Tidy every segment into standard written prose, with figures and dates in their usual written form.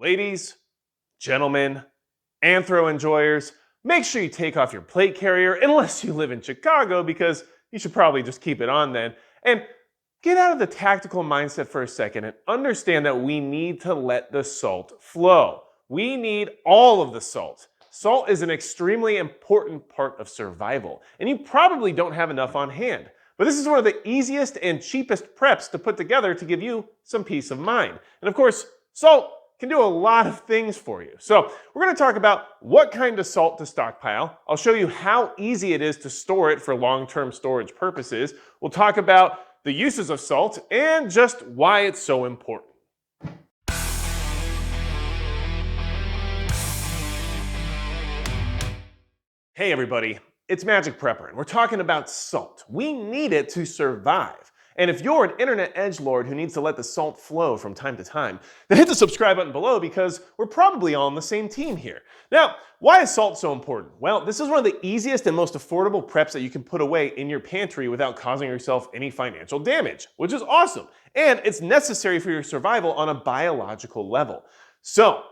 Ladies, gentlemen, anthro enjoyers, make sure you take off your plate carrier unless you live in Chicago, because you should probably just keep it on then. And get out of the tactical mindset for a second and understand that we need to let the salt flow. We need all of the salt. Salt is an extremely important part of survival, and you probably don't have enough on hand. But this is one of the easiest and cheapest preps to put together to give you some peace of mind. And of course, salt can do a lot of things for you. So we're going to talk about what kind of salt to stockpile. I'll show you how easy it is to store it for long-term storage purposes. We'll talk about the uses of salt and just why it's so important. Hey everybody, it's Magic Prepper, and we're talking about salt. We need it to survive. And if you're an internet edgelord who needs to let the salt flow from time to time, then hit the subscribe button below, because we're probably all on the same team here. Now, why is salt so important? Well, this is one of the easiest and most affordable preps that you can put away in your pantry without causing yourself any financial damage, which is awesome. And it's necessary for your survival on a biological level. So,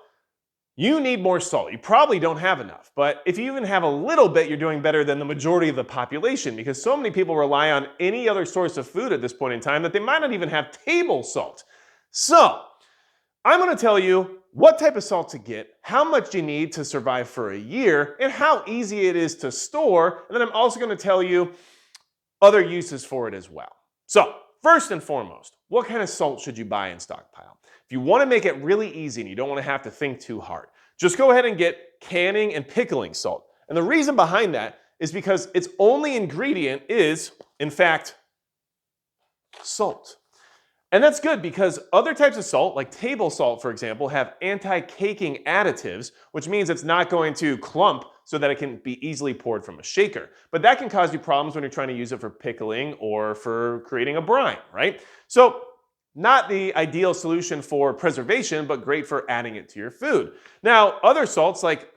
you need more salt. You probably don't have enough, but if you even have a little bit, you're doing better than the majority of the population, because so many people rely on any other source of food at this point in time that they might not even have table salt. So, I'm going to tell you what type of salt to get, how much you need to survive for a year, and how easy it is to store, and then I'm also going to tell you other uses for it as well. So, first and foremost, what kind of salt should you buy in stockpile? If you want to make it really easy and you don't want to have to think too hard, just go ahead and get canning and pickling salt. And the reason behind that is because its only ingredient is, in fact, salt. And that's good, because other types of salt, like table salt, for example, have anti-caking additives, which means it's not going to clump so that it can be easily poured from a shaker. But that can cause you problems when you're trying to use it for pickling or for creating a brine, right? So, not the ideal solution for preservation, but great for adding it to your food. Now, other salts like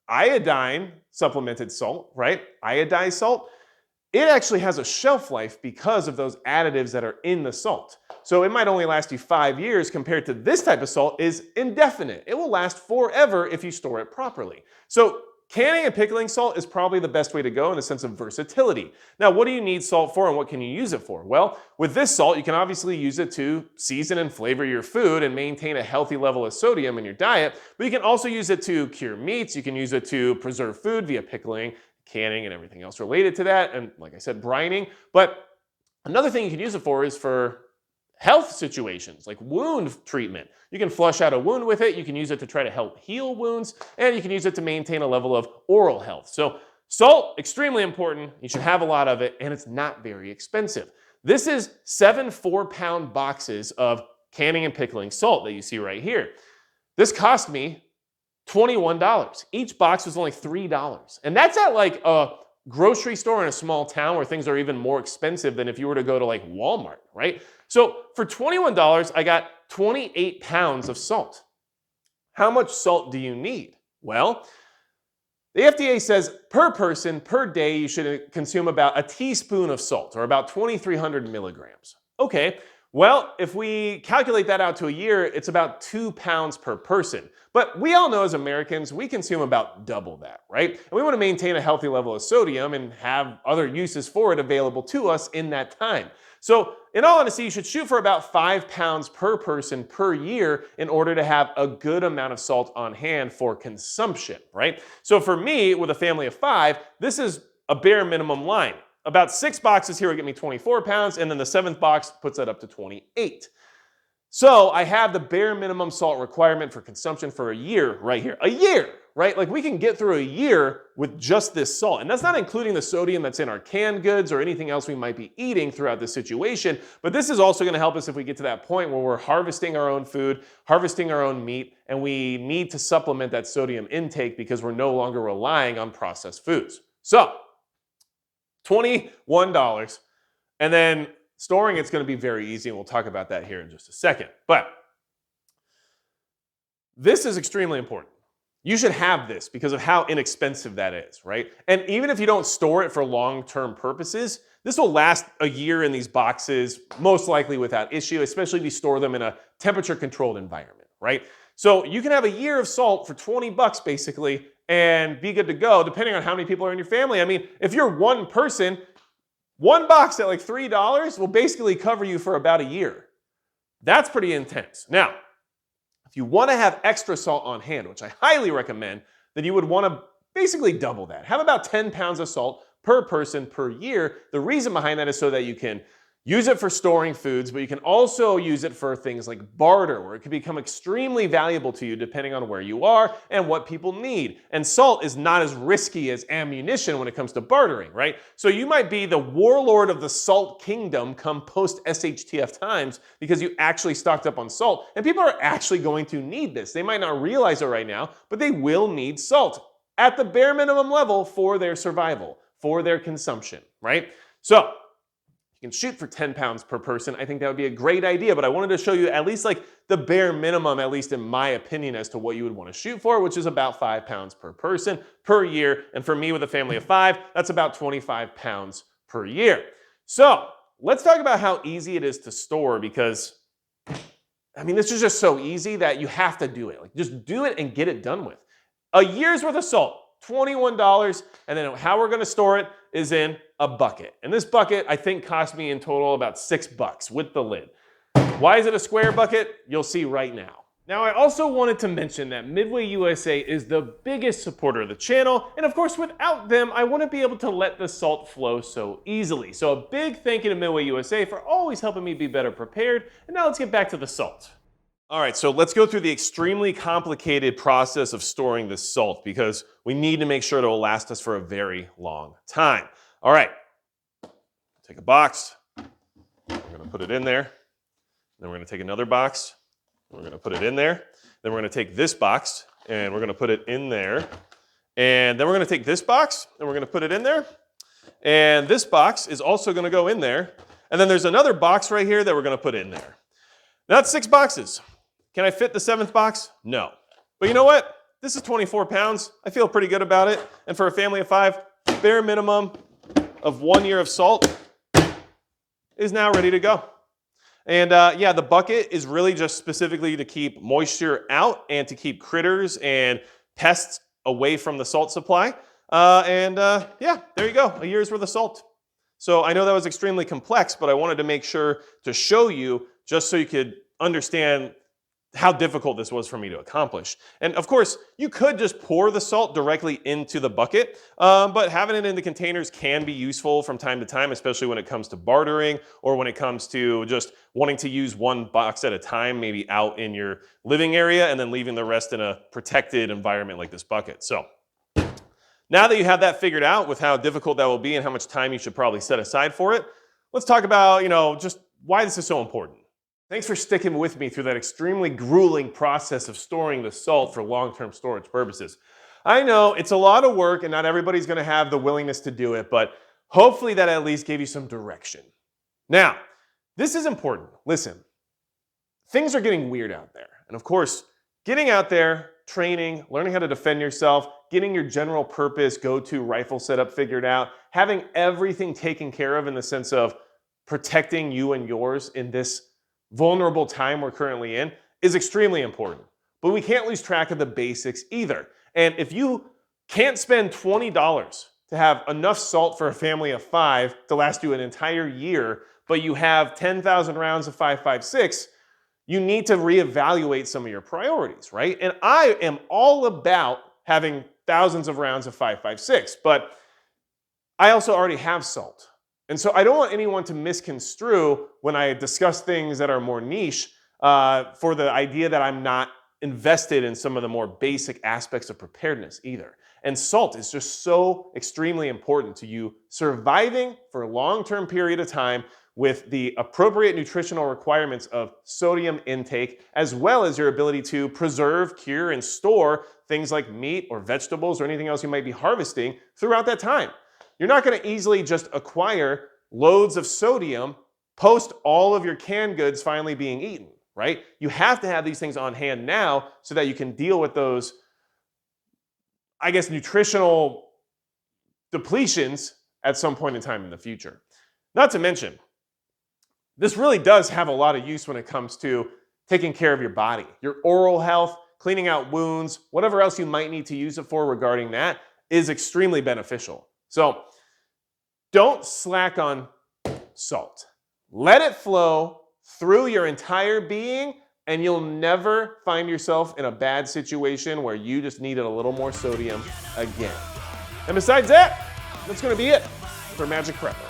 iodine supplemented salt, right? Iodized salt, it actually has a shelf life because of those additives that are in the salt. So it might only last you 5 years, compared to this type of salt is indefinite. It will last forever if you store it properly. So canning and pickling salt is probably the best way to go in the sense of versatility. Now, what do you need salt for and what can you use it for? Well, with this salt, you can obviously use it to season and flavor your food and maintain a healthy level of sodium in your diet, but you can also use it to cure meats, you can use it to preserve food via pickling, canning, and everything else related to that, and like I said, brining. But another thing you can use it for is for health situations, like wound treatment. You can flush out a wound with it, you can use it to try to help heal wounds, and you can use it to maintain a level of oral health. So salt, extremely important, you should have a lot of it, and it's not very expensive. This is 7 4-pound boxes of canning and pickling salt that you see right here. This cost me $21. Each box was only $3. And that's at like a grocery store in a small town where things are even more expensive than if you were to go to like Walmart, right? So for $21, I got 28 pounds of salt. How much salt do you need? Well, the FDA says per person, per day, you should consume about a teaspoon of salt, or about 2,300 milligrams. Okay, well, if we calculate that out to a year, it's about 2 pounds per person. But we all know as Americans, we consume about double that, right? And we want to maintain a healthy level of sodium and have other uses for it available to us in that time. So in all honesty, you should shoot for about 5 pounds per person per year in order to have a good amount of salt on hand for consumption, right? So for me, with a family of 5, this is a bare minimum line. About 6 boxes here will get me 24 pounds, and then the 7th box puts that up to 28. So I have the bare minimum salt requirement for consumption for a year right here. A year, right? Like we can get through a year with just this salt. And that's not including the sodium that's in our canned goods or anything else we might be eating throughout this situation. But this is also going to help us if we get to that point where we're harvesting our own food, harvesting our own meat, and we need to supplement that sodium intake because we're no longer relying on processed foods. So, $21, and then storing it's going to be very easy, and we'll talk about that here in just a second. But this is extremely important. You should have this because of how inexpensive that is, right? And even if you don't store it for long-term purposes, this will last a year in these boxes, most likely without issue, especially if you store them in a temperature-controlled environment, right? So you can have a year of salt for 20 bucks basically and be good to go depending on how many people are in your family. I mean, if you're one person, one box at like $3 will basically cover you for about a year. That's pretty intense. Now, if you want to have extra salt on hand, which I highly recommend, then you would want to basically double that. Have about 10 pounds of salt per person per year. The reason behind that is so that you can use it for storing foods, but you can also use it for things like barter, where it can become extremely valuable to you depending on where you are and what people need. And salt is not as risky as ammunition when it comes to bartering, right? So you might be the warlord of the salt kingdom come post SHTF times because you actually stocked up on salt. And people are actually going to need this. They might not realize it right now, but they will need salt at the bare minimum level for their survival, for their consumption, right? So you can shoot for 10 pounds per person. I think that would be a great idea, but I wanted to show you at least like the bare minimum, at least in my opinion, as to what you would want to shoot for, which is about 5 pounds per person per year. And for me with a family of 5, that's about 25 pounds per year. So let's talk about how easy it is to store, because I mean, this is just so easy that you have to do it. Like, just do it and get it done with. A year's worth of salt, $21, and then how we're gonna store it is in a bucket. And this bucket, I think, cost me in total about $6 with the lid. Why is it a square bucket? You'll see right now. Now, I also wanted to mention that Midway USA is the biggest supporter of the channel, and of course, without them, I wouldn't be able to let the salt flow so easily. So a big thank you to Midway USA for always helping me be better prepared. And now let's get back to the salt. All right, so let's go through the extremely complicated process of storing this salt, because we need to make sure it will last us for a very long time. All right, take a box, we're gonna put it in there, then we're gonna take another box, we're gonna put it in there, then we're gonna take this box and we're gonna put it in there, and then we're gonna take this box and we're gonna put it in there, and this box is also gonna go in there, and then there's another box right here that we're gonna put in there. Now that's 6 boxes. Can I fit the 7th box? No. But you know what? This is 24 pounds. I feel pretty good about it. And for a family of 5, bare minimum of 1 year of salt is now ready to go. And yeah, the bucket is really just specifically to keep moisture out and to keep critters and pests away from the salt supply. Yeah, there you go, a year's worth of salt. So I know that was extremely complex, but I wanted to make sure to show you just so you could understand how difficult this was for me to accomplish. And of course, you could just pour the salt directly into the bucket, but having it in the containers can be useful from time to time, especially when it comes to bartering or when it comes to just wanting to use one box at a time, maybe out in your living area and then leaving the rest in a protected environment like this bucket. So now that you have that figured out with how difficult that will be and how much time you should probably set aside for it, let's talk about, just why this is so important. Thanks for sticking with me through that extremely grueling process of storing the salt for long-term storage purposes. I know it's a lot of work and not everybody's gonna have the willingness to do it, but hopefully that at least gave you some direction. Now, this is important. Listen, things are getting weird out there. And of course, getting out there, training, learning how to defend yourself, getting your general purpose go-to rifle setup figured out, having everything taken care of in the sense of protecting you and yours in this vulnerable time we're currently in is extremely important. But we can't lose track of the basics either. And if you can't spend $20 to have enough salt for a family of 5 to last you an entire year, but you have 10,000 rounds of 5.56, you need to reevaluate some of your priorities, right? And I am all about having thousands of rounds of 5.56, but I also already have salt. And so I don't want anyone to misconstrue when I discuss things that are more niche for the idea that I'm not invested in some of the more basic aspects of preparedness either. And salt is just so extremely important to you surviving for a long-term period of time with the appropriate nutritional requirements of sodium intake, as well as your ability to preserve, cure, and store things like meat or vegetables or anything else you might be harvesting throughout that time. You're not going to easily just acquire loads of sodium post all of your canned goods finally being eaten, right? You have to have these things on hand now so that you can deal with those, I guess, nutritional depletions at some point in time in the future. Not to mention, this really does have a lot of use when it comes to taking care of your body, your oral health, cleaning out wounds, whatever else you might need to use it for regarding that is extremely beneficial. So don't slack on salt. Let it flow through your entire being, and you'll never find yourself in a bad situation where you just needed a little more sodium again. And besides that, that's going to be it for Magic Prepper.